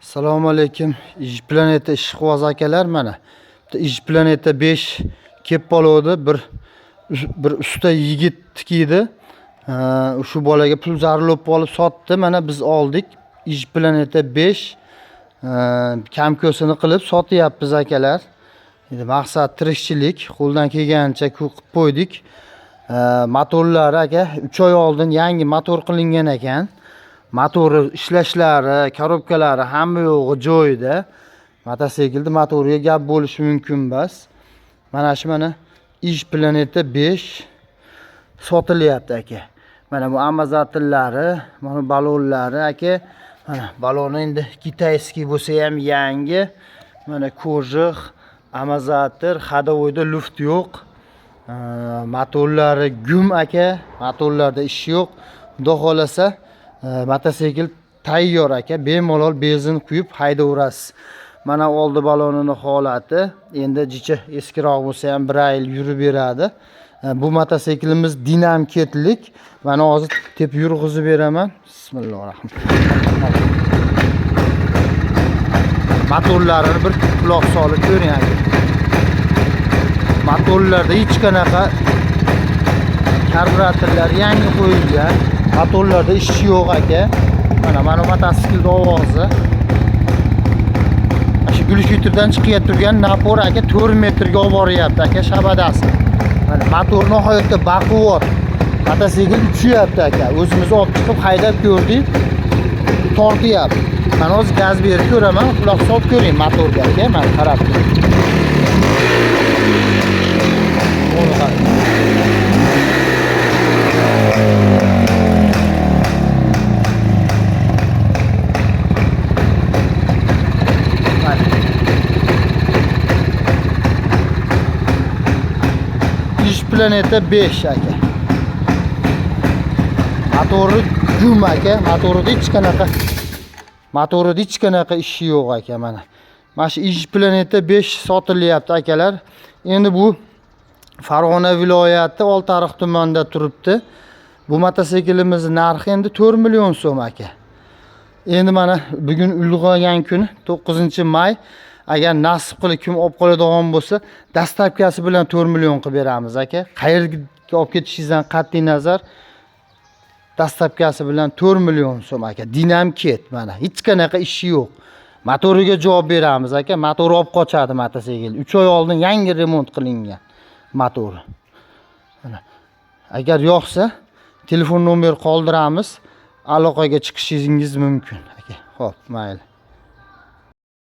Assalomu alaykum. Planeta ishqiboz akalar, mana Planeta 5 kelib qoldi. Bir usta yigit tikiydi. Shu bolaga pul zarur bo'lib qolib sotdi. Mana biz oldik. Planeta 5 kamkosini qilib sotyapmiz akalar. Endi maqsad tirikchilik, qo'ldan kelgancha qilib qo'ydik. Motorlari aka 3 oy oldin yangi motor qilingan ekan. Motori ishlashlari, korobkalari hamma yo'g'i joyida. Mototsiklda motoriga gap bo'lishi mumkin emas. Mana shu Planeta 5 sotilyapti aka. Mana bu amazotillari, mana balonlari aka. Mana baloni endi kitayskiy bo'lsa ham yangi. Mana kojix, amazotir, hadovoyda luft yo'q. Motorlari gum aka. Motorlarda ish yo'q. Xudo xolasa mototsikl tayyor aka, bemalol benzin quyib haydaverasiz. Mana oldi balonini holati. Endi jicha eskiroq bo'lsa ham 1 yil yurib beradi. Bu mototsiklimiz dinamiklik. Mana hozir tep yurg'izib beraman. Bismillahirrohmanirrohim. Motorlarini bir quloq solib ko'ring aka. Motorlarda hech qanaqa karburatorlar yangi qo'yilgan. Motorlarda ish yo'q aka. Mana mototsiklning ovozi. Shu gulshiterdan chiqib turgan napor aka 4 metrga olib boryapti aka shabadasi. Mana motor nihoyatda baquvvat. Mototsikl uchyapti aka. O'zimiz olib chiqib haydab ko'rdik. Tortyapti. Mana hozir gaz berib ko'raman, quloq solib ko'ring motorga aka. Mana qarab turing. Planeta 5 aka. Motori gum aka. Motorida hech qanaqa ishi yo'q aka mana. Mana shu Planeta 5 sotilyapti akalar. Endi bu Farg'ona viloyati Oltiariq tumanida turibdi. Bu mototsiklimiz narxi endi 4 million so'm aka. Endi mana bugun ulg'aygan kun 9-may. Agar nasib qilib kim olib qoladigan bo'lsa, dastavkasi bilan 4 million qilib beramiz aka. Qayerga olib ketishingizdan qat'iy nazar, dastavkasi bilan 4 million so'm aka. Dinamik mana. Hech qanaqa ishi yo'q. Motoriga javob beramiz aka. Motor olib qochadi mototsikl. 3 oy oldin yangi remont qilingan motori. Mana. Agar yo'qsa, telefon nomer qoldiramiz. Aloqaga chiqishingiz mumkin aka. Xo'p, mayli.